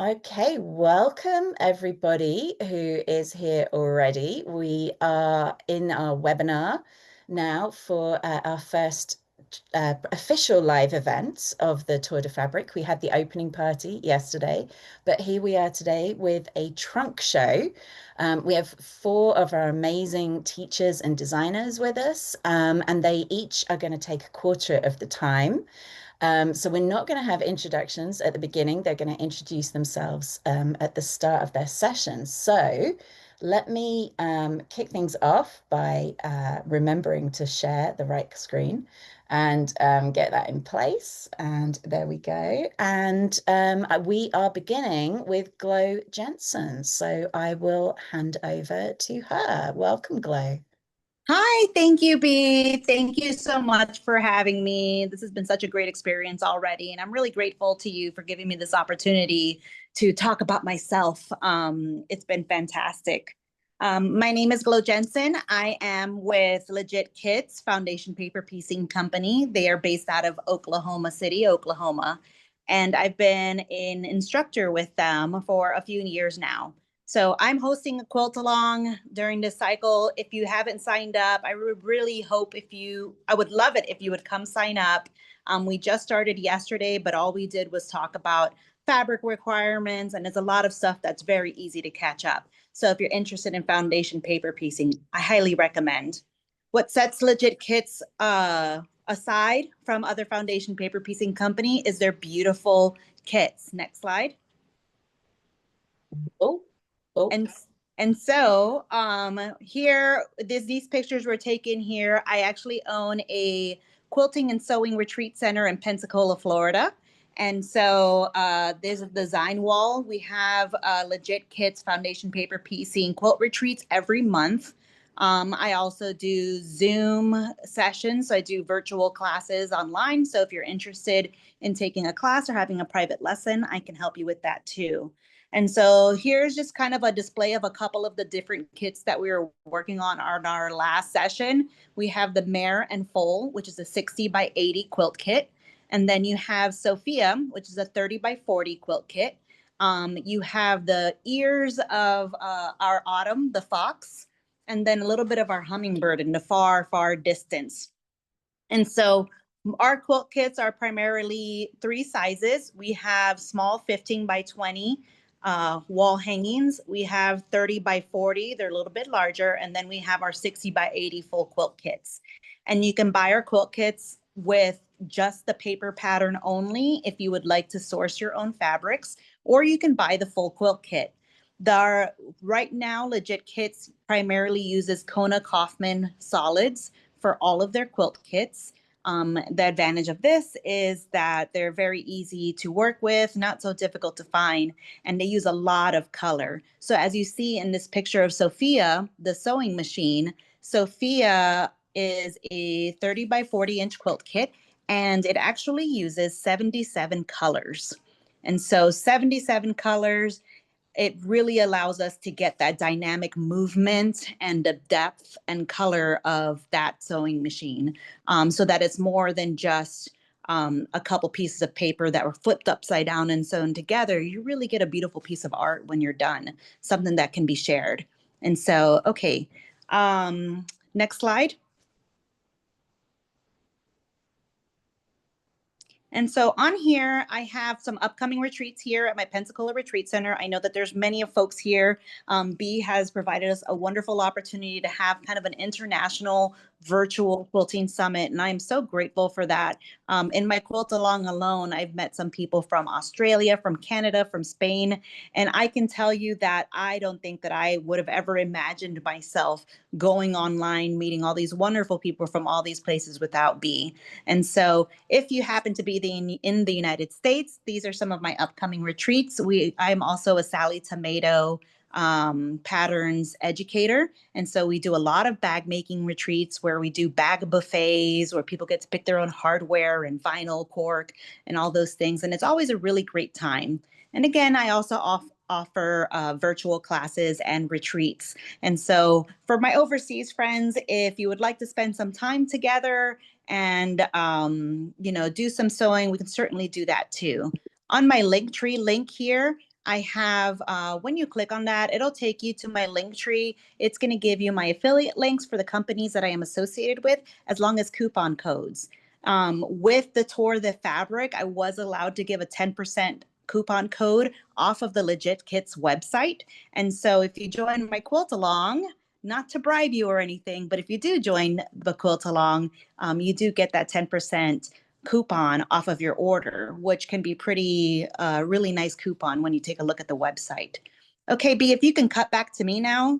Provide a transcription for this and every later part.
Okay, welcome everybody who is here already. We are in our webinar now for our first official live event of the Tour de Fabric. We had the opening party yesterday, but here we are today with a trunk show. We have four of our amazing teachers and designers with us, and they each are going to take a quarter of the time. So we're not going to have introductions at the beginning. They're going to introduce themselves at the start of their session. So let me kick things off by remembering to share the right screen and get that in place. And there we go. And we are beginning with Glo Jensen. So I will hand over to her. Welcome, Glo. Hi, thank you, B. Thank you so much for having me. This has been such a great experience already, and I'm really grateful to you for giving me this opportunity to talk about myself. It's been fantastic. My name is Glo Jensen. I am with Legit Kits Foundation Paper Piecing Company. They are based out of Oklahoma City, Oklahoma, and I've been an instructor with them for a few years now. So I'm hosting a quilt along during this cycle. If you haven't signed up, I would really hope I would love it if you would come sign up. We just started yesterday, but all we did was talk about fabric requirements, and there's a lot of stuff that's very easy to catch up. So if you're interested in foundation paper piecing, I highly recommend. What sets Legit Kits aside from other foundation paper piecing company is their beautiful kits. Next slide. Oh, oh. And so here, these pictures were taken here. I actually own a quilting and sewing retreat center in Pensacola, Florida. And so there's a design wall. We have Legit Kits foundation paper piecing quilt retreats every month. I also do Zoom sessions. So I do virtual classes online. So if you're interested in taking a class or having a private lesson, I can help you with that too. And so here's just kind of a display of a couple of the different kits that we were working on our last session. We have the Mare and Foal, which is a 60 by 80 quilt kit. And then you have Sophia, which is a 30 by 40 quilt kit. You have the ears of our Autumn, the fox, and then a little bit of our hummingbird in the far, far distance. And so our quilt kits are primarily three sizes. We have small 15 by 20 wall hangings. We have 30 by 40. They're a little bit larger. And then we have our 60 by 80 full quilt kits. And you can buy our quilt kits with just the paper pattern only if you would like to source your own fabrics, or you can buy the full quilt kit. Right now, Legit Kits primarily uses Kona Kaufman solids for all of their quilt kits. The advantage of this is that they're very easy to work with, not so difficult to find, and they use a lot of color. So as you see in this picture of Sophia, the sewing machine, Sophia is a 30 by 40 inch quilt kit, and it actually uses 77 colors. And so 77 colors, it really allows us to get that dynamic movement and the depth and color of that sewing machine, so that it's more than just a couple pieces of paper that were flipped upside down and sewn together. You really get a beautiful piece of art when you're done, something that can be shared. And so, okay, next slide. And so on here, I have some upcoming retreats here at my Pensacola Retreat Center. I know that there's many of folks here. B has provided us a wonderful opportunity to have kind of an international virtual quilting summit, and I'm so grateful for that. In my quilt along alone, I've met some people from Australia, from Canada, from Spain, and I can tell you that I don't think that I would have ever imagined myself going online, meeting all these wonderful people from all these places without B. And so if you happen to be in the United States, these are some of my upcoming retreats. I'm also a Sally Tomato patterns educator. And so we do a lot of bag making retreats where we do bag buffets where people get to pick their own hardware and vinyl, cork, and all those things. And it's always a really great time. And again, I also offer virtual classes and retreats. And so for my overseas friends, if you would like to spend some time together and do some sewing, we can certainly do that too. On my Linktree link here, I have, when you click on that, it'll take you to my link tree. It's going to give you my affiliate links for the companies that I am associated with, as long as coupon codes. With the Tour the Fabric, I was allowed to give a 10% coupon code off of the Legit Kits website. And so if you join my quilt along, not to bribe you or anything, but if you do join the quilt along, you do get that 10% coupon off of your order, which can be pretty, really nice coupon when you take a look at the website. Okay, B, if you can cut back to me now.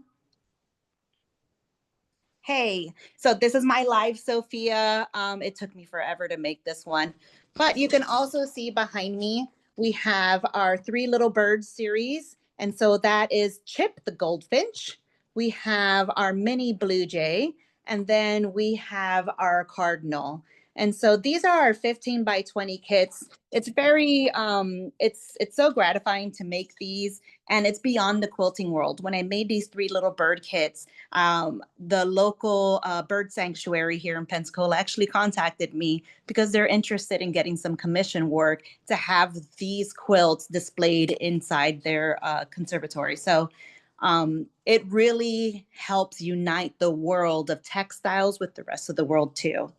Hey, so this is my live Sophia. It took me forever to make this one, but you can also see behind me, we have our Three Little Birds series. And so that is Chip the goldfinch. We have our mini blue jay, and then we have our cardinal. And so these are our 15 by 20 kits. It's very, it's so gratifying to make these, and it's beyond the quilting world. When I made these Three Little Bird kits, the local bird sanctuary here in Pensacola actually contacted me because they're interested in getting some commission work to have these quilts displayed inside their conservatory. So it really helps unite the world of textiles with the rest of the world too.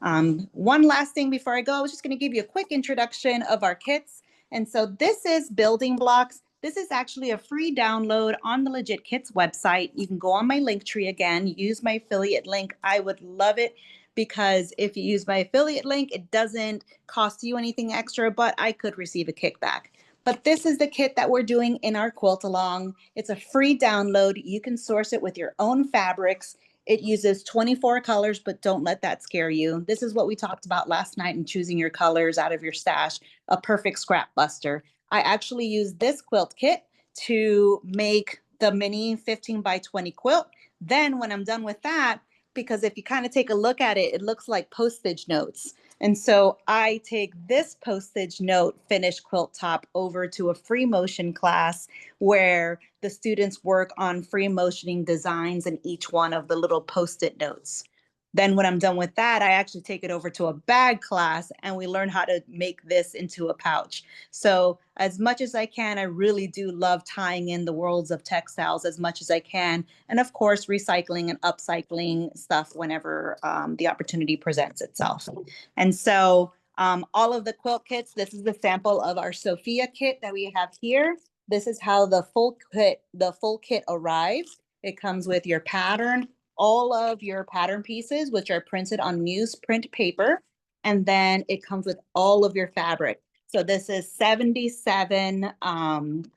One last thing before I go, I was just going to give you a quick introduction of our kits. And so this is Building Blocks. This is actually a free download on the Legit Kits website. You can go on my link tree again, use my affiliate link. I would love it because if you use my affiliate link, it doesn't cost you anything extra, but I could receive a kickback. But this is the kit that we're doing in our quilt along. It's a free download. You can source it with your own fabrics. It uses 24 colors, but don't let that scare you. This is what we talked about last night in choosing your colors out of your stash, a perfect scrap buster. I actually use this quilt kit to make the mini 15 by 20 quilt. Then when I'm done with that, because if you kind of take a look at it, it looks like postage notes. And so I take this postage note finished quilt top over to a free motion class where the students work on free motioning designs in each one of the little post-it notes. Then when I'm done with that, I actually take it over to a bag class and we learn how to make this into a pouch. So as much as I can, I really do love tying in the worlds of textiles as much as I can. And of course, recycling and upcycling stuff whenever the opportunity presents itself. And so all of the quilt kits, this is the sample of our Sophia kit that we have here. This is how the full kit arrives. It comes with your pattern, all of your pattern pieces, which are printed on newsprint paper. And then it comes with all of your fabric. So this is 77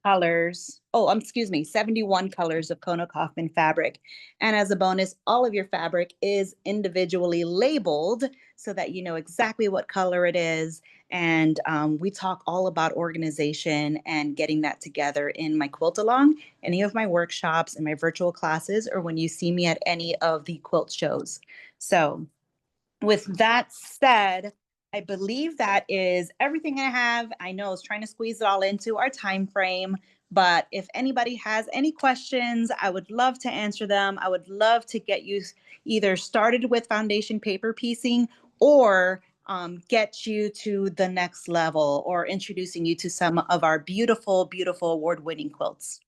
colors. Oh, excuse me, 71 colors of Kona Kaufman fabric. And as a bonus, all of your fabric is individually labeled so that you know exactly what color it is. And we talk all about organization and getting that together in my quilt along, any of my workshops and my virtual classes, or when you see me at any of the quilt shows. So with that said, I believe that is everything I have. I know I was trying to squeeze it all into our time frame, but if anybody has any questions, I would love to answer them. I would love to get you either started with foundation paper piecing or get you to the next level or introducing you to some of our beautiful, beautiful award-winning quilts.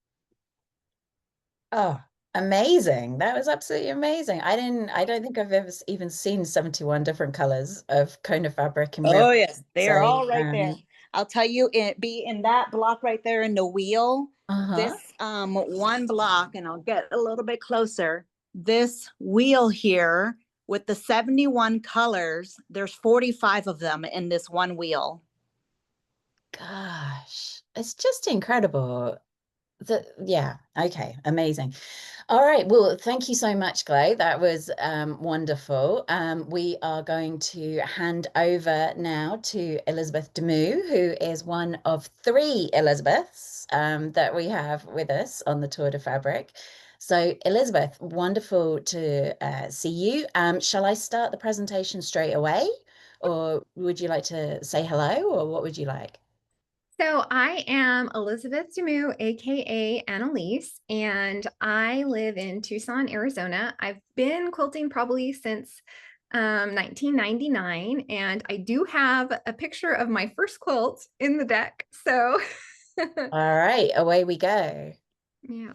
Oh, amazing. That was absolutely amazing. I don't think I've ever even seen 71 different colors of Kona fabric in real Oh, life. yes, they are So, all right there. I'll tell you, it be in that block right there in the wheel. uh-huh. This one block, and I'll get a little bit closer. This wheel here with the 71 colors, there's 45 of them in this one wheel. Gosh, it's just incredible. Yeah, okay, amazing. All right, well, thank you so much, Glo. That was wonderful. We are going to hand over now to Elizabeth Demoo, who is one of three Elizabeths that we have with us on the Tour de Fabric. So, Elizabeth, wonderful to see you. Shall I start the presentation straight away, or would you like to say hello, or what would you like? So I am Elizabeth Demoo, aka Annalise, and I live in Tucson, Arizona. I've been quilting probably since 1999, and I do have a picture of my first quilt in the deck. So All right, away we go. Yeah.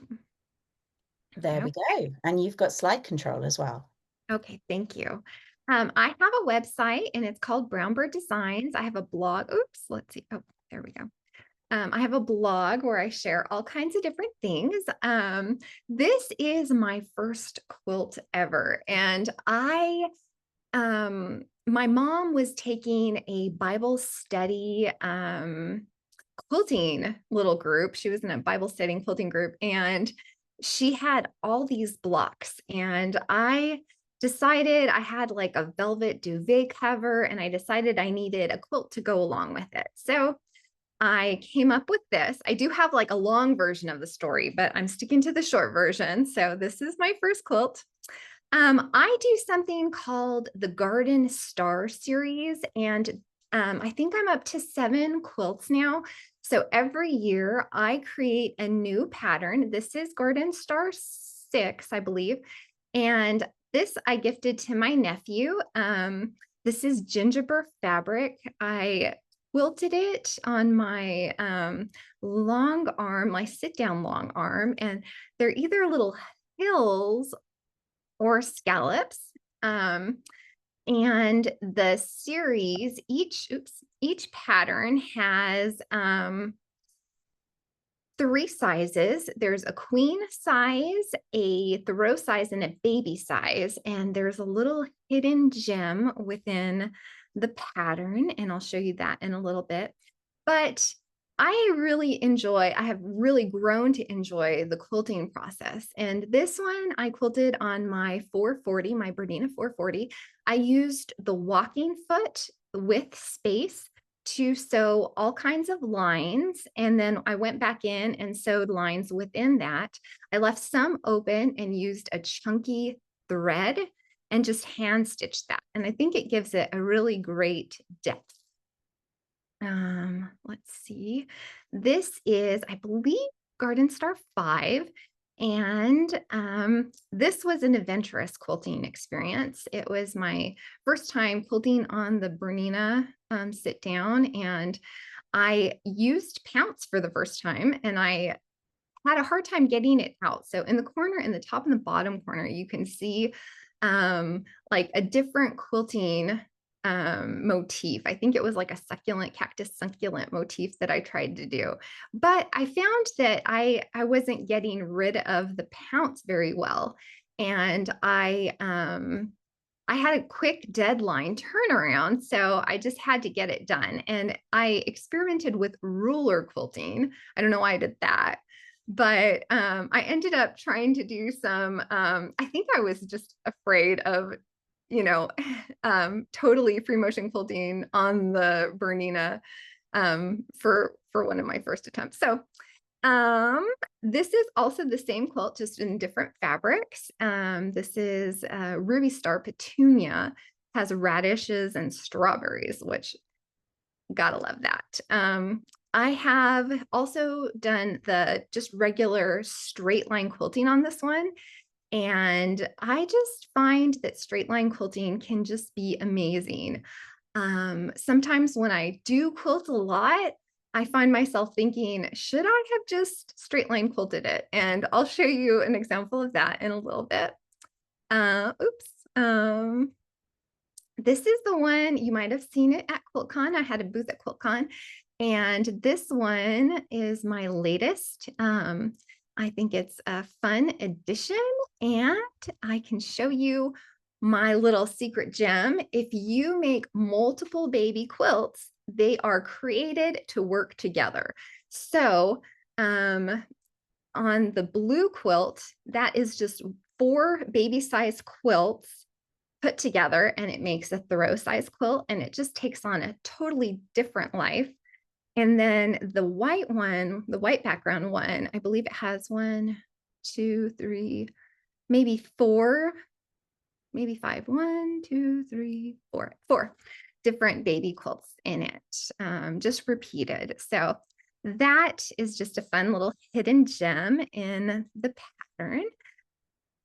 There we go. And you've got slide control as well. Okay, thank you. I have a website and it's called Brown Bird Designs. I have a blog. Oops, let's see. Oh, there we go. I have a blog where I share all kinds of different things. This is my first quilt ever. And my mom was taking a Bible study quilting little group. She was in a Bible studying quilting group, and she had all these blocks. And I decided I had like a velvet duvet cover, and I decided I needed a quilt to go along with it. So I came up with this. I do have like a long version of the story, but I'm sticking to the short version. So this is my first quilt. I do something called the Garden Star series, and I think I'm up to 7 quilts now. So every year I create a new pattern. This is Garden Star 6, I believe. And this I gifted to my nephew. This is gingerbread fabric. I quilted it on my long arm, my sit down long arm, and they're either little hills or scallops. And the series, each pattern has 3 sizes. There's a queen size, a throw size, and a baby size. And there's a little hidden gem within the pattern, and I'll show you that in a little bit. But I have really grown to enjoy the quilting process. And this one I quilted on my 440, my Bernina 440. I used the walking foot with space to sew all kinds of lines. And then I went back in and sewed lines within that. I left some open and used a chunky thread and just hand stitched that. And I think it gives it a really great depth. Let's see. This is, I believe, Garden Star 5. And this was an adventurous quilting experience. It was my first time quilting on the Bernina sit down, and I used Pounce for the first time, and I had a hard time getting it out. So in the corner, in the top and the bottom corner, you can see like a different quilting motif. I think it was like a succulent, cactus succulent motif that I tried to do. But I found that I wasn't getting rid of the Pounce very well. And I had a quick deadline turnaround, so I just had to get it done. And I experimented with ruler quilting. I don't know why I did that, but I ended up trying to do some, I think I was just afraid of, totally free motion quilting on the Bernina for one of my first attempts. So this is also the same quilt, just in different fabrics. This is Ruby Star Petunia, has radishes and strawberries, which gotta love that. I have also done the just regular straight line quilting on this one. And I just find that straight line quilting can just be amazing. Sometimes when I do quilt a lot, I find myself thinking, should I have just straight line quilted it? And I'll show you an example of that in a little bit. This is the one, you might have seen it at QuiltCon. I had a booth at QuiltCon, and this one is my latest. I think it's a fun addition, and I can show you my little secret gem. If you make multiple baby quilts, they are created to work together. So on the blue quilt, that is just 4 baby size quilts put together, and it makes a throw size quilt, and it just takes on a totally different life. And then the white one, the white background one, I believe it has 1, 2, 3, maybe 4, maybe 5, 1, 2, 3, 4 different baby quilts in it, just repeated. So that is just a fun little hidden gem in the pattern.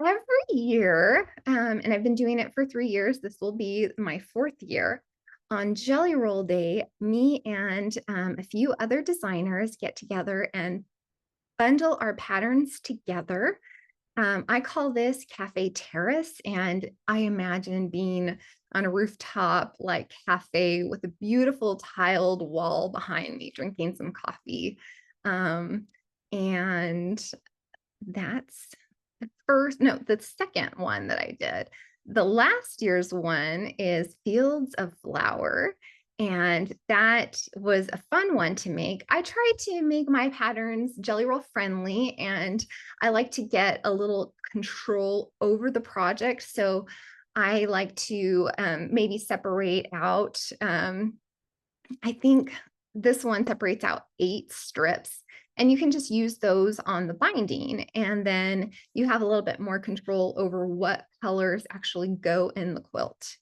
Every year, and I've been doing it for 3 years, this will be my 4th year, on Jelly Roll Day, me and a few other designers get together and bundle our patterns together. I call this Cafe Terrace, and I imagine being on a rooftop like cafe with a beautiful tiled wall behind me, drinking some coffee. And that's the second one that I did. The last year's one is Fields of Flower, and that was a fun one to make. I try to make my patterns Jelly Roll friendly, and I like to get a little control over the project. So I like to maybe separate out, I think this one separates out 8 strips, and you can just use those on the binding. And then you have a little bit more control over what colors actually go in the quilt.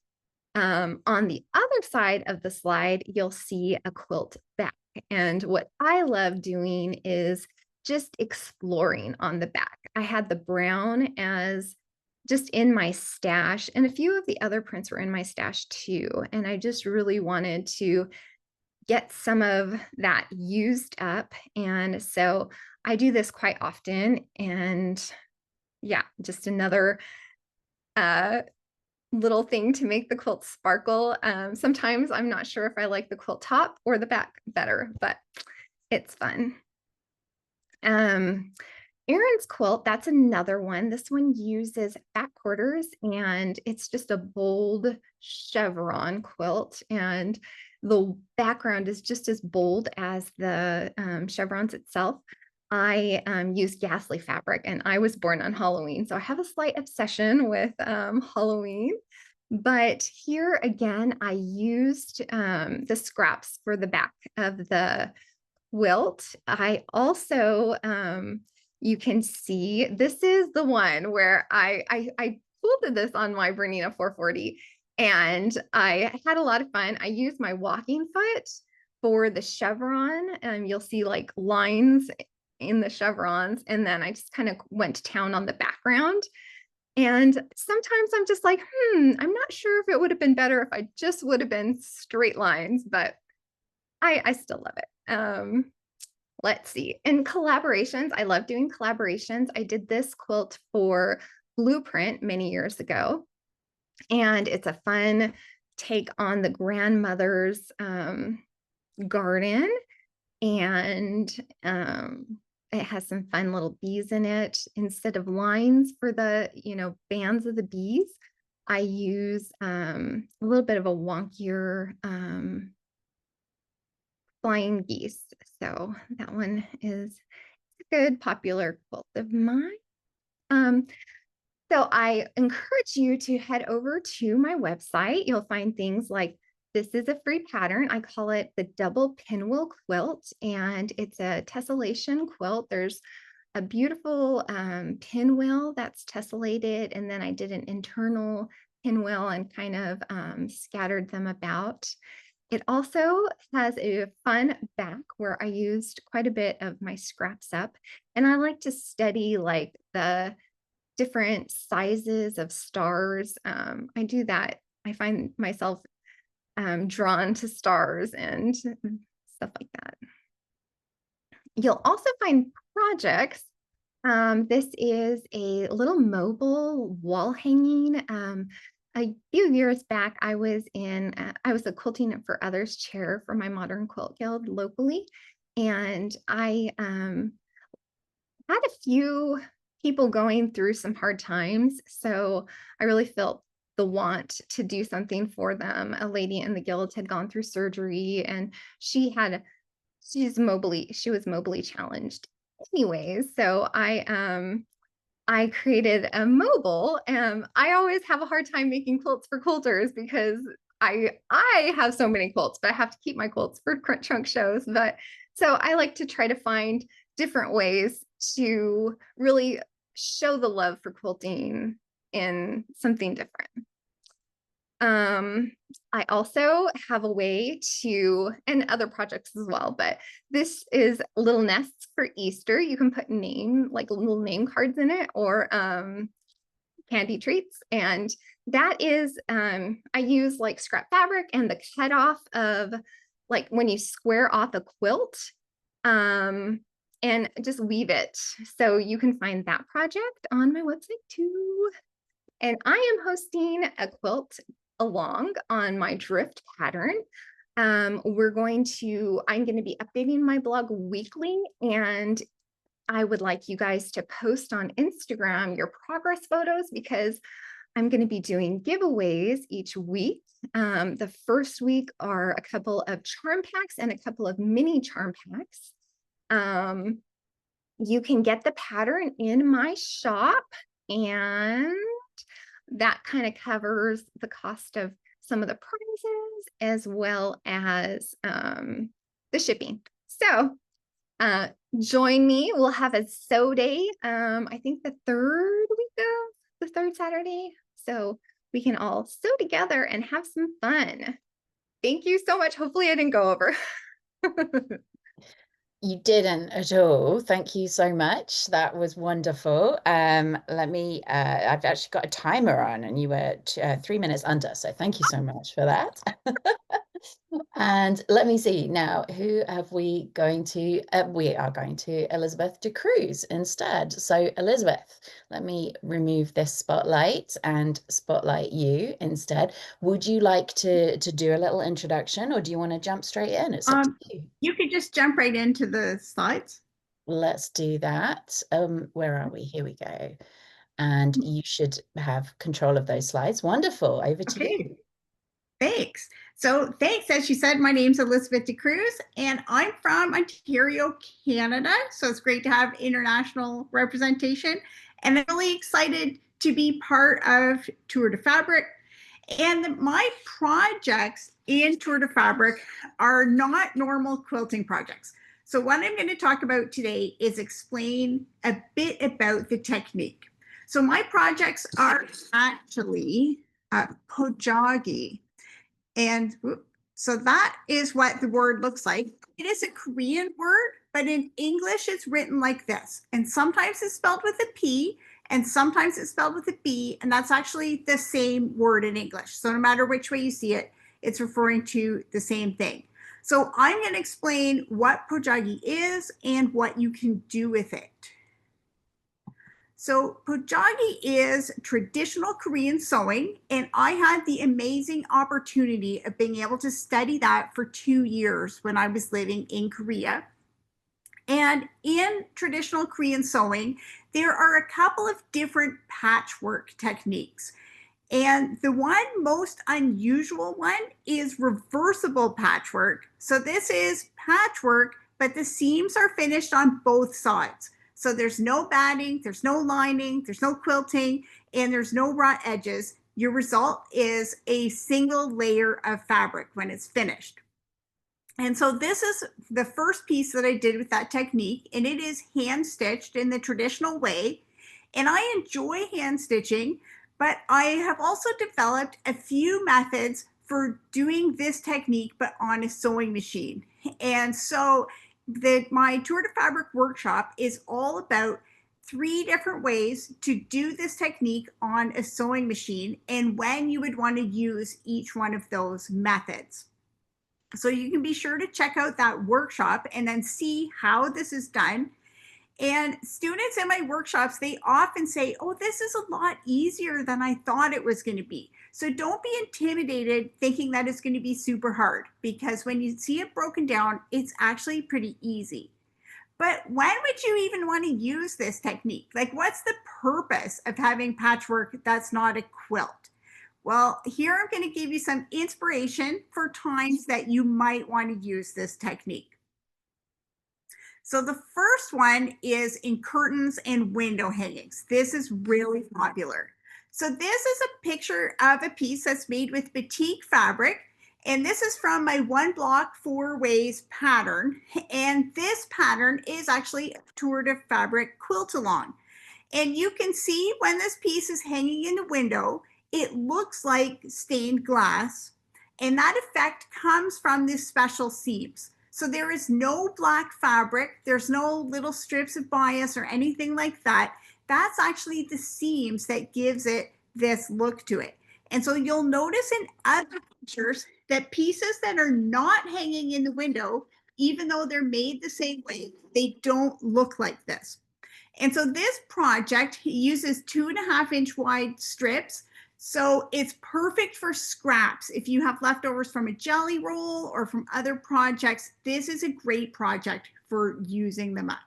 On the other side of the slide, you'll see a quilt back. And what I love doing is just exploring on the back. I had the brown as just in my stash, and a few of the other prints were in my stash too. And I just really wanted to get some of that used up. And so I do this quite often. And yeah, just another little thing to make the quilt sparkle. Sometimes I'm not sure if I like the quilt top or the back better, but it's fun. Erin's quilt, that's another one. This one uses back quarters, and it's just a bold chevron quilt, and the background is just as bold as the chevrons itself. I use Ghastly fabric, and I was born on Halloween, so I have a slight obsession with Halloween. But here again, I used the scraps for the back of the quilt. I also, you can see, this is the one where I quilted this on my Bernina 440, and I had a lot of fun. I used my walking foot for the chevron, and you'll see like lines in the chevrons, and then I just kind of went to town on the background. And sometimes I'm just like, I'm not sure if it would have been better if I just would have been straight lines, but I still love it. Let's see. In collaborations, I love doing collaborations. I did this quilt for Blueprint many years ago, and it's a fun take on the grandmother's garden, and it has some fun little bees in it. Instead of lines for the, bands of the bees, I use a little bit of a wonkier flying geese. So that one is a good popular quilt of mine. So I encourage you to head over to my website. You'll find things like, this is a free pattern. I call it the double pinwheel quilt, and it's a tessellation quilt. There's a beautiful pinwheel that's tessellated, and then I did an internal pinwheel and kind of scattered them about. It also has a fun back where I used quite a bit of my scraps up, and I like to study like the different sizes of stars. I do that. I find myself drawn to stars and stuff like that. You'll also find projects. This is a little mobile wall hanging. A few years back, I was a Quilting for Others chair for my Modern Quilt Guild locally, and I had a few people going through some hard times, so I really felt the want to do something for them. A lady in the guild had gone through surgery, and she was mobily challenged. Anyways, so I created a mobile, and I always have a hard time making quilts for quilters because I have so many quilts, but I have to keep my quilts for trunk shows. But so I like to try to find different ways to really show the love for quilting in something different. I also have a way to, and other projects as well, but this is little nests for Easter. You can put little name cards in it, or candy treats. And that is, I use like scrap fabric and the cutoff of like when you square off a quilt, and just weave it. So you can find that project on my website too. And I am hosting a quilt along on my drift pattern. I'm going to be updating my blog weekly, and I would like you guys to post on Instagram your progress photos, because I'm going to be doing giveaways each week. The first week are a couple of charm packs and a couple of mini charm packs. You can get the pattern in my shop, and that kind of covers the cost of some of the prizes as well as the shipping. So join me. We'll have a sew day, I think the third Saturday. So we can all sew together and have some fun. Thank you so much. Hopefully I didn't go over. You didn't at all. Thank you so much. That was wonderful. Let me, I've actually got a timer on, and you were 3 minutes under. So thank you so much for that. And let me see now, who have we going to? We are going to Elizabeth de Cruz instead. So Elizabeth, let me remove this spotlight and spotlight you instead. Would you like to do a little introduction, or do you want to jump straight in? It's up to you. You could just jump right into the slides. Let's do that. Where are we? Here we go. And you should have control of those slides. Wonderful. Over to you. Thanks. So thanks. As you said, my name's Elizabeth de Cruz, and I'm from Ontario, Canada. So it's great to have international representation. And I'm really excited to be part of Tour de Fabric. And my projects in Tour de Fabric are not normal quilting projects. So what I'm going to talk about today is explain a bit about the technique. So my projects are actually pojagi. And so that is what the word looks like. It is a Korean word, but in English it's written like this. And sometimes it's spelled with a P, and sometimes it's spelled with a B, and that's actually the same word in English. So no matter which way you see it, it's referring to the same thing. So I'm going to explain what pojagi is and what you can do with it. So pojagi is traditional Korean sewing, and I had the amazing opportunity of being able to study that for 2 years when I was living in Korea. And in traditional Korean sewing, there are a couple of different patchwork techniques. And the most unusual one is reversible patchwork. So this is patchwork, but the seams are finished on both sides. So there's no batting, there's no lining, there's no quilting, and there's no raw edges. Your result is a single layer of fabric when it's finished. And so this is the first piece that I did with that technique, and it is hand stitched in the traditional way. And I enjoy hand stitching, but I have also developed a few methods for doing this technique, but on a sewing machine. And so my Tour de Fabric workshop is all about 3 different ways to do this technique on a sewing machine and when you would want to use each one of those methods. So you can be sure to check out that workshop and then see how this is done. And students in my workshops, they often say, oh, this is a lot easier than I thought it was going to be. So don't be intimidated thinking that it's going to be super hard, because when you see it broken down, it's actually pretty easy. But when would you even want to use this technique? Like, what's the purpose of having patchwork that's not a quilt? Well, here I'm going to give you some inspiration for times that you might want to use this technique. So the first one is in curtains and window hangings. This is really popular. So this is a picture of a piece that's made with batik fabric. And this is from my 1 block 4 ways pattern. And this pattern is actually a Tour de Fabric quilt along. And you can see when this piece is hanging in the window, it looks like stained glass. And that effect comes from these special seams. So there is no black fabric. There's no little strips of bias or anything like that. that's actually the seams that gives it this look to it. And so you'll notice in other pictures that pieces that are not hanging in the window, even though they're made the same way, they don't look like this. And so this project uses 2.5-inch wide strips. So it's perfect for scraps. If you have leftovers from a jelly roll or from other projects, this is a great project for using them up.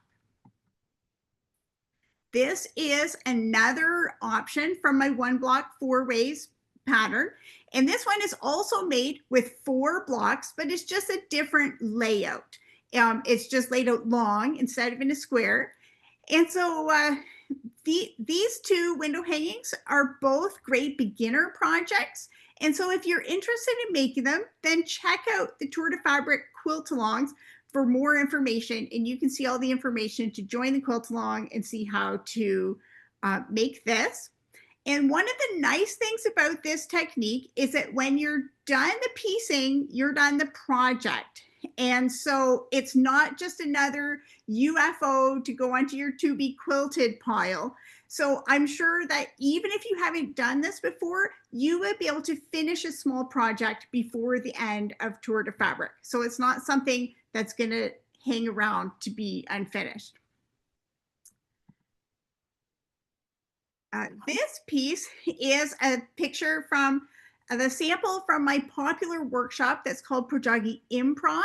This is another option from my 1 block 4 ways pattern. And this one is also made with 4 blocks, but it's just a different layout. It's just laid out long instead of in a square. And so these 2 window hangings are both great beginner projects. And so if you're interested in making them, then check out the Tour de Fabric quilt-alongs for more information. And you can see all the information to join the quilt-along and see how to make this. And one of the nice things about this technique is that when you're done the piecing, you're done the project. And so it's not just another UFO to go onto your to be quilted pile. So I'm sure that even if you haven't done this before, you would be able to finish a small project before the end of Tour de Fabric. So it's not something that's going to hang around to be unfinished. This piece is a picture from the sample from my popular workshop that's called Projagi Improv.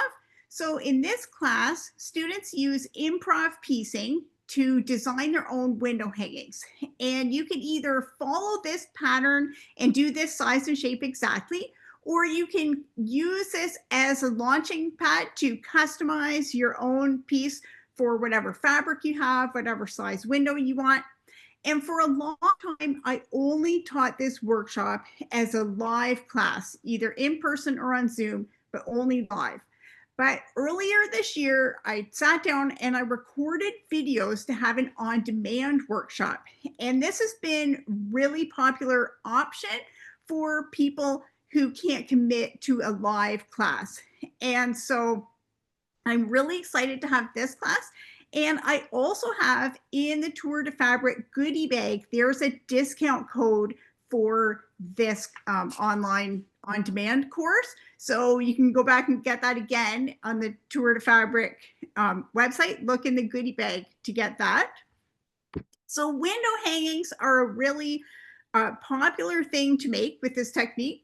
So in this class, students use improv piecing to design their own window hangings. And you can either follow this pattern and do this size and shape exactly, or you can use this as a launching pad to customize your own piece for whatever fabric you have, whatever size window you want. And for a long time, I only taught this workshop as a live class, either in person or on Zoom, but only live. But earlier this year, I sat down and I recorded videos to have an on-demand workshop. And this has been really popular option for people who can't commit to a live class. And so I'm really excited to have this class. And I also have in the Tour de Fabric goodie bag, there's a discount code for this online on-demand course. So you can go back and get that again on the Tour de Fabric website. Look in the goodie bag to get that. So window hangings are a really popular thing to make with this technique.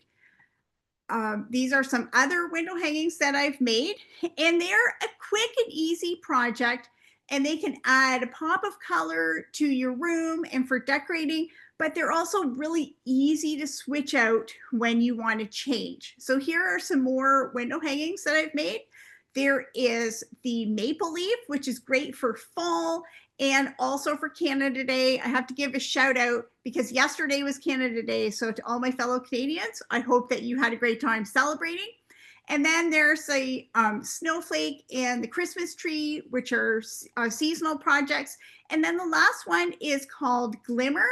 These are some other window hangings that I've made, and they're a quick and easy project. And they can add a pop of color to your room and for decorating, but they're also really easy to switch out when you want to change. So here are some more window hangings that I've made. There is the maple leaf, which is great for fall and also for Canada Day. I have to give a shout out because yesterday was Canada Day. So to all my fellow Canadians, I hope that you had a great time celebrating. And then there's a snowflake and the Christmas tree, which are seasonal projects. And then the last one is called Glimmer.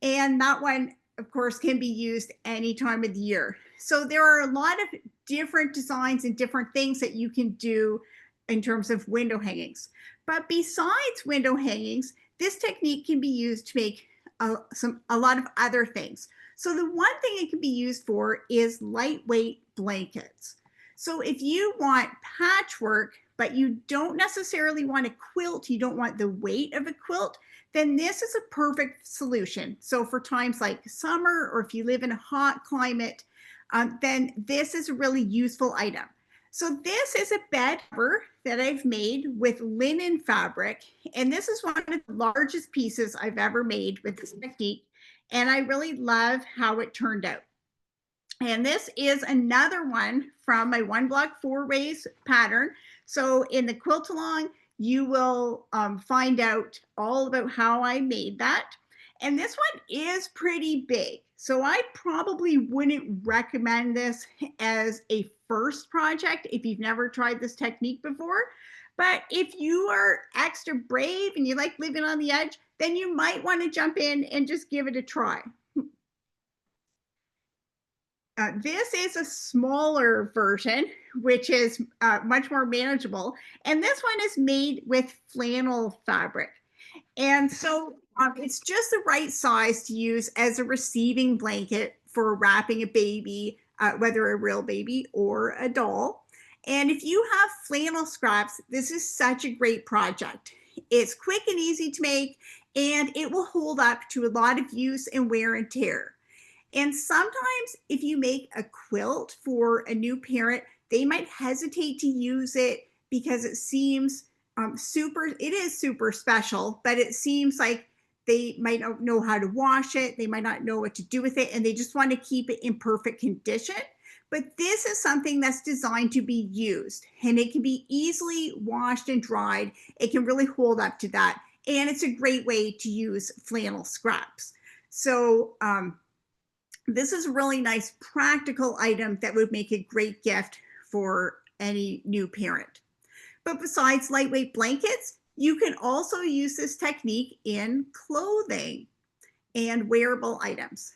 And that one, of course, can be used any time of the year. So there are a lot of different designs and different things that you can do in terms of window hangings. But besides window hangings, this technique can be used to make a lot of other things. So the one thing it can be used for is lightweight blankets. So if you want patchwork, but you don't necessarily want a quilt, you don't want the weight of a quilt, then this is a perfect solution. So for times like summer, or if you live in a hot climate, then this is a really useful item. So this is a bed cover that I've made with linen fabric. And this is one of the largest pieces I've ever made with this technique. And I really love how it turned out. And this is another one from my 1 block 4 ways pattern. So in the quilt along, you will find out all about how I made that. And this one is pretty big. So I probably wouldn't recommend this as a first project if you've never tried this technique before. But if you are extra brave and you like living on the edge, then you might want to jump in and just give it a try. This is a smaller version, which is much more manageable. And this one is made with flannel fabric. And so It's just the right size to use as a receiving blanket for wrapping a baby, whether a real baby or a doll. And if you have flannel scraps, this is such a great project. It's quick and easy to make, and it will hold up to a lot of use and wear and tear. And sometimes if you make a quilt for a new parent, they might hesitate to use it because it seems it is super special, but it seems like they might not know how to wash it. They might not know what to do with it, and they just want to keep it in perfect condition. But this is something that's designed to be used, and it can be easily washed and dried. It can really hold up to that. And it's a great way to use flannel scraps. So this is a really nice practical item that would make a great gift for any new parent. But besides lightweight blankets, you can also use this technique in clothing and wearable items.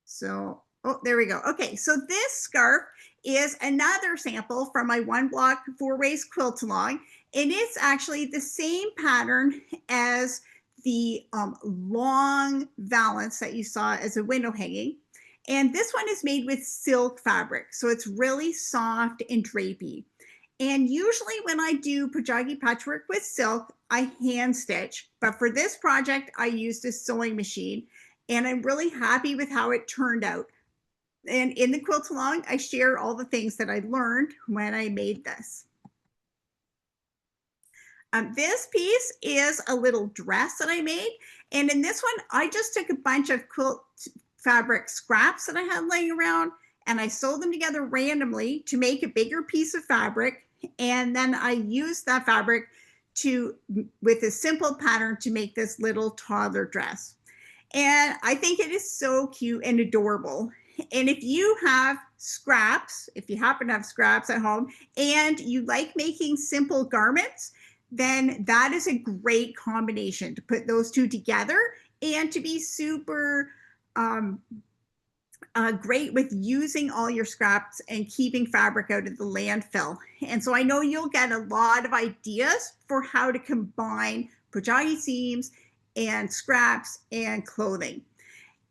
So, oh, there we go. Okay, so this scarf is another sample from my One Block 4-Ways quilt along, and it's actually the same pattern as the long valance that you saw as a window hanging. And this one is made with silk fabric, so it's really soft and drapey. And usually when I do Pojagi patchwork with silk, I hand stitch, but for this project, I used a sewing machine, and I'm really happy with how it turned out. And in the quilt along, I share all the things that I learned when I made this. This piece is a little dress that I made. And in this one, I just took a bunch of quilt fabric scraps that I had laying around, and I sewed them together randomly to make a bigger piece of fabric. And then I used that fabric with a simple pattern to make this little toddler dress. And I think it is so cute and adorable. And if you have scraps, if you happen to have scraps at home and you like making simple garments, then that is a great combination to put those two together and to be super great with using all your scraps and keeping fabric out of the landfill. And so I know you'll get a lot of ideas for how to combine Pojagi seams and scraps and clothing.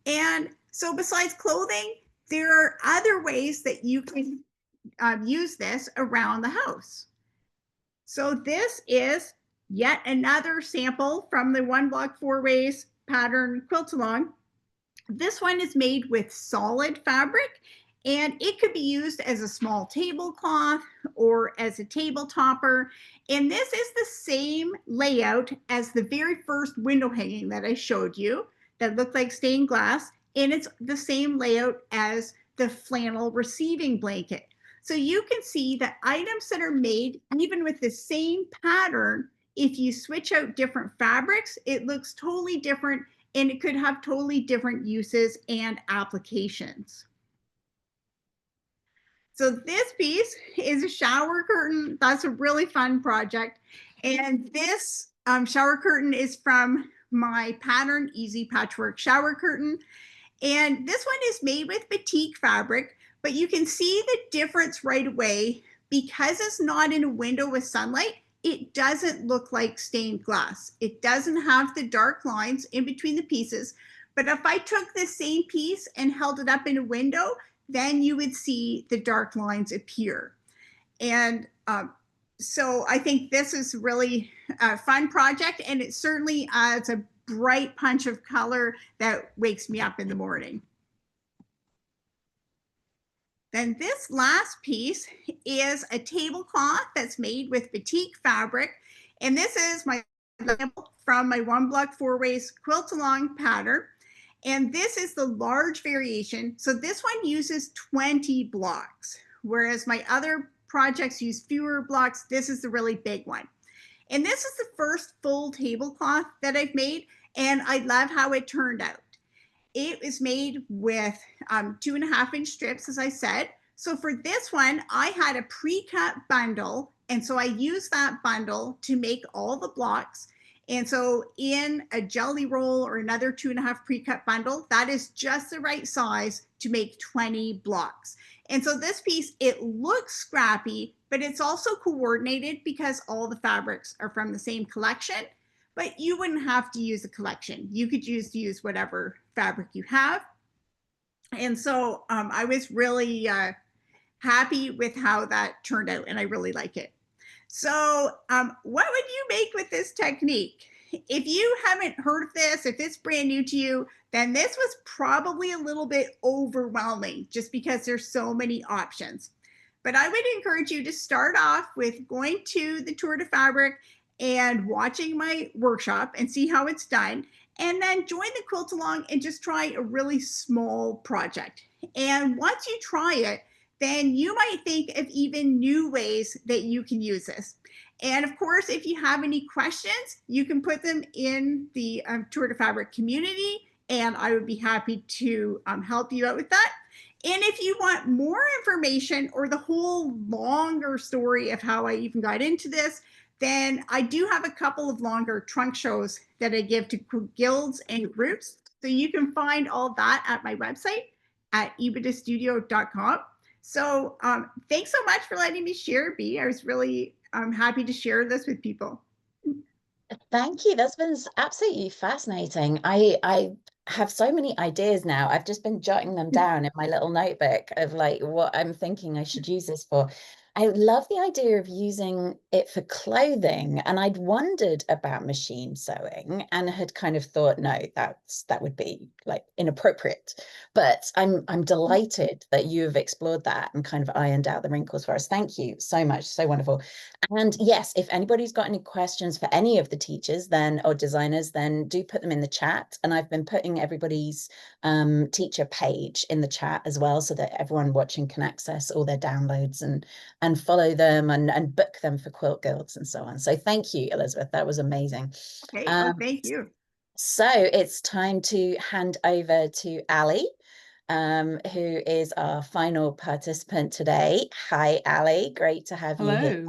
And so besides clothing, there are other ways that you can use this around the house. So this is yet another sample from the One Block 4-Ways pattern quilt along. This one is made with solid fabric, and it could be used as a small tablecloth or as a table topper. And this is the same layout as the very first window hanging that I showed you that looked like stained glass. And it's the same layout as the flannel receiving blanket. So you can see that items that are made, even with the same pattern, if you switch out different fabrics, it looks totally different, and it could have totally different uses and applications. So this piece is a shower curtain. That's a really fun project. And this shower curtain is from my pattern Easy Patchwork shower curtain. And this one is made with batik fabric, but you can see the difference right away. Because it's not in a window with sunlight, it doesn't look like stained glass. It doesn't have the dark lines in between the pieces. But if I took the same piece and held it up in a window, then you would see the dark lines appear. And so I think this is really a fun project, and it certainly adds a bright punch of color that wakes me up in the morning. Then this last piece is a tablecloth that's made with batik fabric. And this is my example from my One Block 4-Ways quilt along pattern. And this is the large variation. So this one uses 20 blocks, whereas my other projects use fewer blocks. This is the really big one. And this is the first full tablecloth that I've made, and I love how it turned out. It is made with 2.5-inch strips, as I said. So for this one, I had a pre-cut bundle, and so I used that bundle to make all the blocks. And so in a jelly roll or another 2.5 pre-cut bundle, that is just the right size to make 20 blocks. And so this piece, it looks scrappy, but it's also coordinated because all the fabrics are from the same collection. but you wouldn't have to use a collection. You could use whatever fabric you have. And so I was really happy with how that turned out, and I really like it. So what would you make with this technique? If you haven't heard of this, if it's brand new to you, then this was probably a little bit overwhelming just because there's so many options. But I would encourage you to start off with going to the Tour de Fabric and watching my workshop and see how it's done. And then join the quilt along and just try a really small project. And once you try it, then you might think of even new ways that you can use this. And of course, if you have any questions, you can put them in the Tour de Fabric community, and I would be happy to help you out with that. And if you want more information or the whole longer story of how I even got into this, then I do have a couple of longer trunk shows that I give to guilds and groups. So you can find all that at my website at ebitastudio.com. So thanks so much for letting me share, Bea. I was really happy to share this with people. Thank you. That's been absolutely fascinating. I have so many ideas now. I've just been jotting them down in my little notebook of like what I'm thinking I should use this for. I love the idea of using it for clothing, and I'd wondered about machine sewing and had kind of thought, no, that would be like inappropriate. But I'm delighted that you have explored that and kind of ironed out the wrinkles for us. Thank you so much. So wonderful. And yes, if anybody's got any questions for any of the teachers then or designers, then do put them in the chat. And I've been putting everybody's teacher page in the chat as well, so that everyone watching can access all their downloads and follow them and book them for Quilt Guilds and so on. So thank you, Elizabeth. That was amazing. Okay, thank you. So it's time to hand over to Ali, who is our final participant today. Hi, Ali. Great to have you here.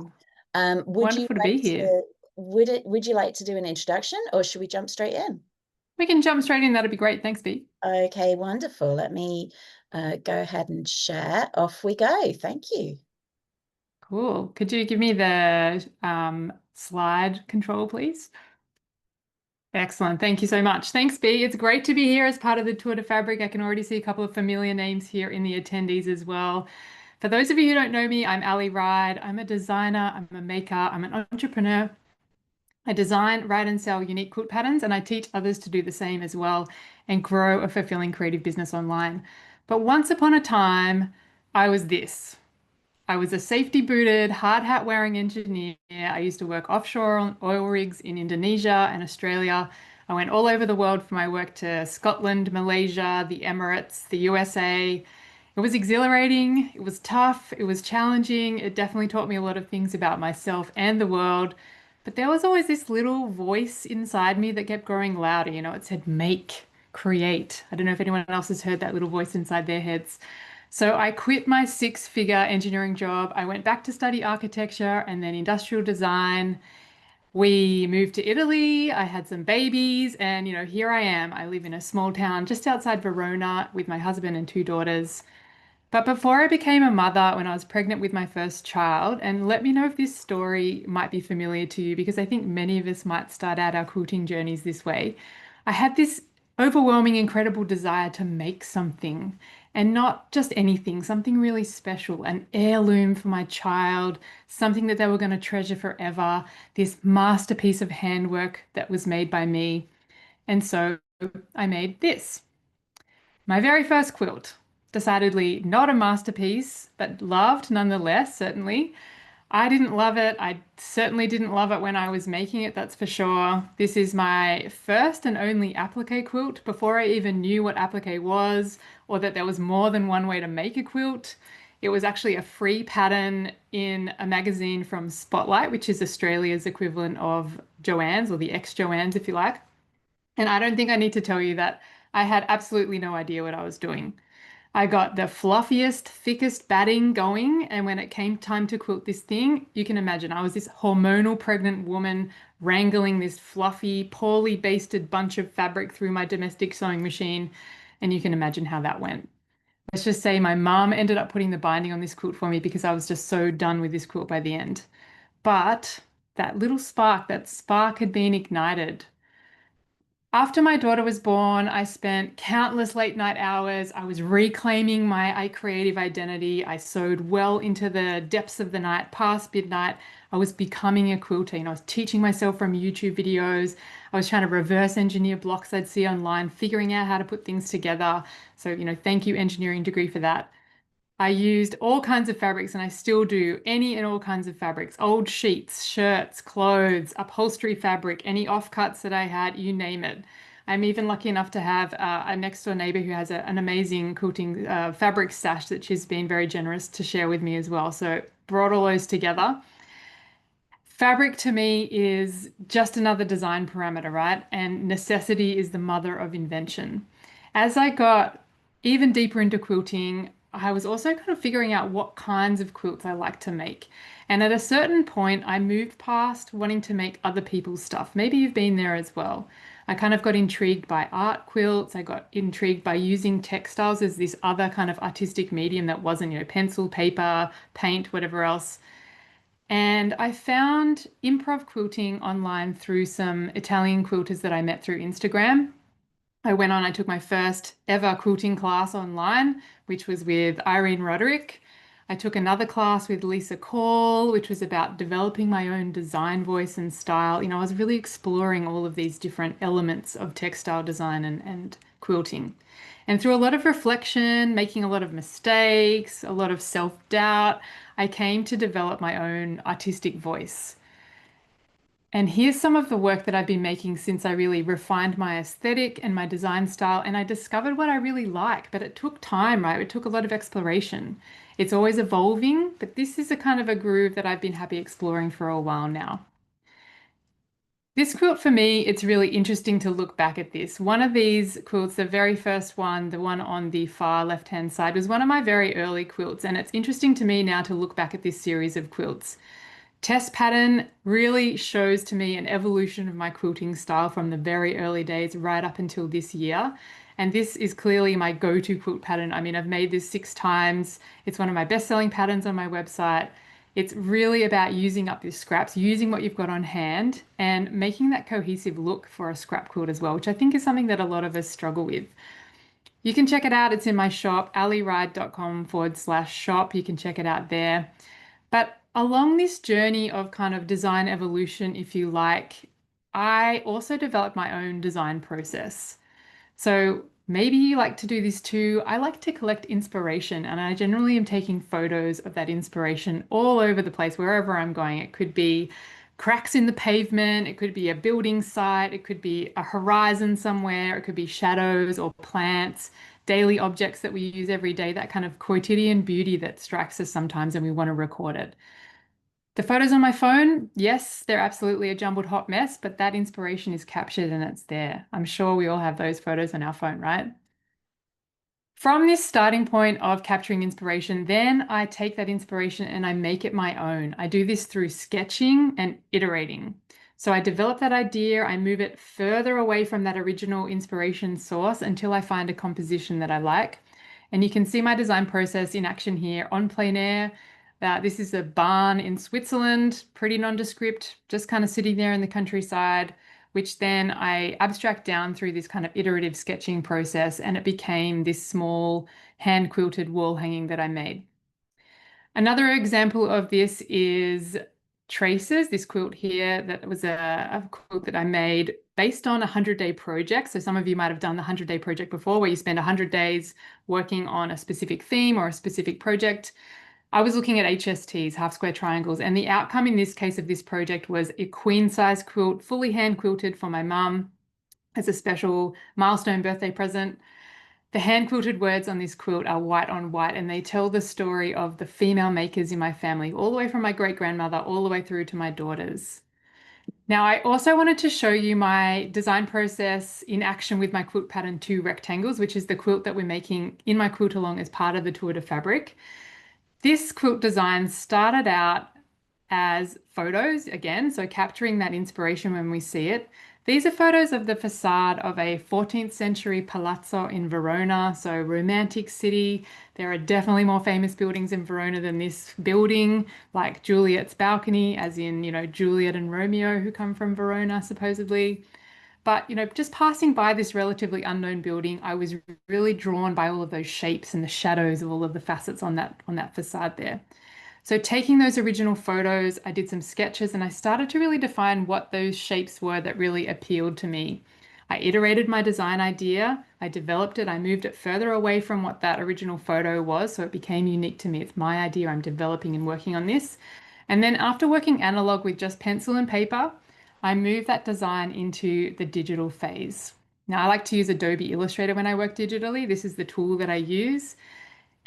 Hello. Wonderful to be here. Would you like to do an introduction, or should we jump straight in? We can jump straight in. That'd be great. Thanks, Bea. Okay, wonderful. Let me go ahead and share. Off we go. Thank you. Cool. Could you give me the slide control, please? Excellent. Thank you so much. Thanks, Bea. It's great to be here as part of the Tour de Fabric. I can already see a couple of familiar names here in the attendees as well. For those of you who don't know me, I'm Ali Ride. I'm a designer, I'm a maker, I'm an entrepreneur. I design, write, and sell unique quilt patterns, and I teach others to do the same as well and grow a fulfilling creative business online. But once upon a time, I was this. I was a safety booted, hard hat wearing engineer. I used to work offshore on oil rigs in Indonesia and Australia. I went all over the world for my work to Scotland, Malaysia, the Emirates, the USA. It was exhilarating, it was tough, it was challenging. It definitely taught me a lot of things about myself and the world. But there was always this little voice inside me that kept growing louder. You know, it said, make, create. I don't know if anyone else has heard that little voice inside their heads. So I quit my six-figure engineering job. I went back to study architecture and then industrial design. We moved to Italy. I had some babies, and here I am. I live in a small town just outside Verona with my husband and two daughters. But before I became a mother, when I was pregnant with my first child, and let me know if this story might be familiar to you, because I think many of us might start out our quilting journeys this way. I had this overwhelming, incredible desire to make something, and not just anything, something really special, an heirloom for my child, something that they were going to treasure forever, this masterpiece of handwork that was made by me. And so I made this. My very first quilt. Decidedly not a masterpiece, but loved nonetheless, certainly. I didn't love it. I certainly didn't love it when I was making it, that's for sure. This is my first and only applique quilt before I even knew what applique was or that there was more than one way to make a quilt. It was actually a free pattern in a magazine from Spotlight, which is Australia's equivalent of Joann's, or the ex-Joann's if you like. And I don't think I need to tell you that I had absolutely no idea what I was doing. I got the fluffiest, thickest batting going, and when it came time to quilt this thing, you can imagine I was this hormonal pregnant woman wrangling this fluffy, poorly basted bunch of fabric through my domestic sewing machine, and you can imagine how that went. Let's just say my mum ended up putting the binding on this quilt for me because I was just so done with this quilt by the end. But that little spark, that spark had been ignited. After my daughter was born, I spent countless late night hours. I was reclaiming my creative identity. I sewed well into the depths of the night, past midnight. I was becoming a quilter. I was teaching myself from YouTube videos. I was trying to reverse engineer blocks I'd see online, figuring out how to put things together. So, thank you, engineering degree, for that. I used all kinds of fabrics, and I still do, any and all kinds of fabrics, old sheets, shirts, clothes, upholstery fabric, any offcuts that I had, you name it. I'm even lucky enough to have a next door neighbor who has an amazing quilting fabric stash that she's been very generous to share with me as well. So brought all those together. Fabric to me is just another design parameter, right? And necessity is the mother of invention. As I got even deeper into quilting, I was also kind of figuring out what kinds of quilts I like to make. And at a certain point, I moved past wanting to make other people's stuff. Maybe you've been there as well. I kind of got intrigued by art quilts. I got intrigued by using textiles as this other kind of artistic medium that wasn't, pencil, paper, paint, whatever else. And I found improv quilting online through some Italian quilters that I met through Instagram. I took my first ever quilting class online, which was with Irene Roderick. I took another class with Lisa Call, which was about developing my own design voice and style. I was really exploring all of these different elements of textile design and quilting. And through a lot of reflection, making a lot of mistakes, a lot of self-doubt, I came to develop my own artistic voice. And here's some of the work that I've been making since I really refined my aesthetic and my design style, and I discovered what I really like, but it took time, right? It took a lot of exploration. It's always evolving, but this is a kind of a groove that I've been happy exploring for a while now. This quilt for me, it's really interesting to look back at this. One of these quilts, the very first one, the one on the far left-hand side, was one of my very early quilts, and it's interesting to me now to look back at this series of quilts. Test pattern really shows to me an evolution of my quilting style from the very early days right up until this year. And this is clearly my go-to quilt pattern. I mean, I've made this 6 times. It's one of my best-selling patterns on my website. It's really about using up your scraps, using what you've got on hand, and making that cohesive look for a scrap quilt as well, which I think is something that a lot of us struggle with. You can check it out. It's in my shop, aliride.com/shop. You can check it out there. But along this journey of kind of design evolution, if you like, I also developed my own design process. So maybe you like to do this too. I like to collect inspiration, and I generally am taking photos of that inspiration all over the place, wherever I'm going. It could be cracks in the pavement, it could be a building site, it could be a horizon somewhere, it could be shadows or plants, daily objects that we use every day, that kind of quotidian beauty that strikes us sometimes and we want to record it. The photos on my phone, yes, they're absolutely a jumbled hot mess, but that inspiration is captured and it's there. I'm sure we all have those photos on our phone, right? From this starting point of capturing inspiration, then I take that inspiration and I make it my own. I do this through sketching and iterating. So I develop that idea, I move it further away from that original inspiration source until I find a composition that I like. And you can see my design process in action here on plein air. This is a barn in Switzerland, pretty nondescript, just kind of sitting there in the countryside, which then I abstract down through this kind of iterative sketching process, and it became this small hand quilted wall hanging that I made. Another example of this is Traces, this quilt here that was a quilt that I made based on a 100-day project. So some of you might have done the 100-day project before, where you spend 100 days working on a specific theme or a specific project. I was looking at HSTs, half square triangles, and the outcome in this case of this project was a queen size quilt, fully hand quilted for my mum as a special milestone birthday present. The hand quilted words on this quilt are white on white, and they tell the story of the female makers in my family, all the way from my great grandmother, all the way through to my daughters. Now, I also wanted to show you my design process in action with my quilt pattern 2 rectangles, which is the quilt that we're making in my quilt along as part of the Tour de Fabric. This quilt design started out as photos again, so capturing that inspiration when we see it. These are photos of the facade of a 14th century palazzo in Verona, so romantic city. There are definitely more famous buildings in Verona than this building, like Juliet's balcony, as in, you know, Juliet and Romeo who come from Verona, supposedly. But, you know, just passing by this relatively unknown building, I was really drawn by all of those shapes and the shadows of all of the facets on that facade there. So taking those original photos, I did some sketches and I started to really define what those shapes were that really appealed to me. I iterated my design idea, I developed it, I moved it further away from what that original photo was, so it became unique to me. It's my idea, I'm developing and working on this. And then after working analog with just pencil and paper, I moved that design into the digital phase. Now, I like to use Adobe Illustrator when I work digitally. This is the tool that I use.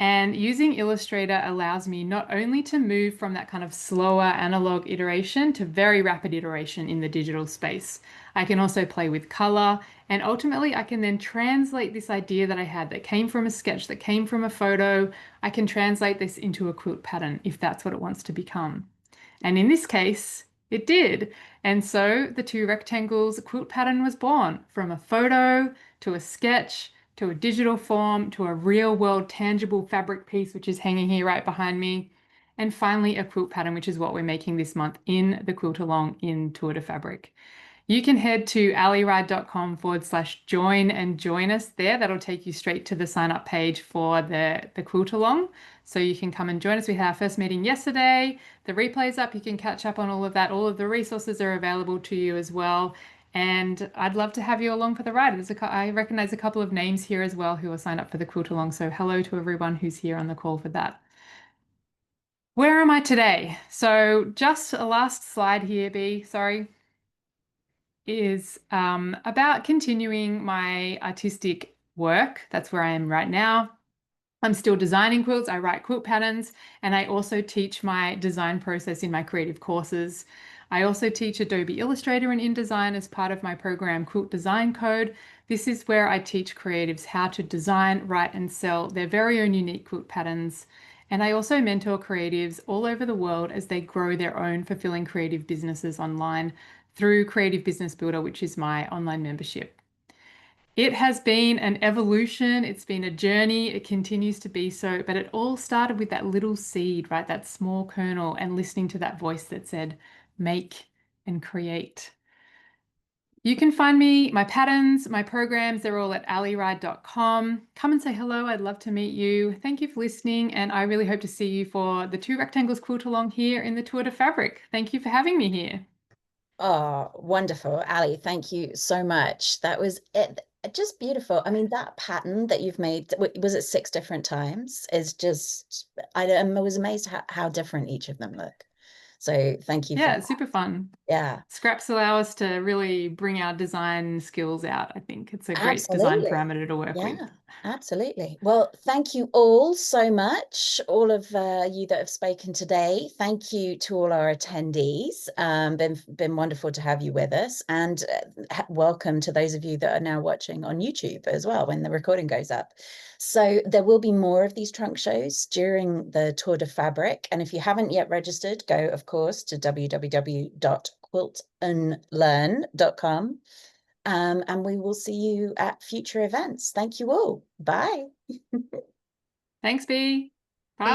And using Illustrator allows me not only to move from that kind of slower analog iteration to very rapid iteration in the digital space. I can also play with color, and ultimately I can then translate this idea that I had that came from a sketch, that came from a photo. I can translate this into a quilt pattern if that's what it wants to become. And in this case, it did. And so the Two Rectangles quilt pattern was born from a photo to a sketch to a digital form, to a real world tangible fabric piece, which is hanging here right behind me. And finally, a quilt pattern, which is what we're making this month in the Quilt Along in Tour de Fabric. You can head to aliride.com/join and join us there. That'll take you straight to the sign up page for the Quilt Along. So you can come and join us. We had our first meeting yesterday. The replay's up. You can catch up on all of that. All of the resources are available to you as well. And I'd love to have you along for the ride. I recognize a couple of names here as well who are signed up for the Quilt Along. So hello to everyone who's here on the call for that. Where am I today? So just a last slide here, B, sorry, is about continuing my artistic work. That's where I am right now. I'm still designing quilts, I write quilt patterns, and I also teach my design process in my creative courses. I also teach Adobe Illustrator and InDesign as part of my program Quilt Design Code. This is where I teach creatives how to design, write, and sell their very own unique quilt patterns. And I also mentor creatives all over the world as they grow their own fulfilling creative businesses online through Creative Business Builder, which is my online membership. It has been an evolution, it's been a journey, it continues to be so, but it all started with that little seed, right? That small kernel, and listening to that voice that said, make and create. You can find me, my patterns, my programs, they're all at aliride.com. Come and say hello, I'd love to meet you. Thank you for listening, and I really hope to see you for the Two Rectangles Quilt Along here in the Tour de Fabric. Thank you for having me here. Oh, wonderful. Ali, thank you so much. That was it. Just beautiful. I mean, that pattern that you've made, was it 6 different times? Is just, I was amazed how different each of them look. So thank you for Yeah, that. it's super fun. Yeah, Scraps allow us to really bring our design skills out, I think. It's a great design absolutely. parameter to work with. Yeah, absolutely. Well, thank you all so much, all of you that have spoken today. Thank you to all our attendees. Been wonderful to have you with us, and welcome to those of you that are now watching on YouTube as well when the recording goes up. So there will be more of these trunk shows during the Tour de Fabric, and if you haven't yet registered, go of course to www.quiltandlearn.com. And we will see you at future events. Thank you all. Bye. Thanks, B.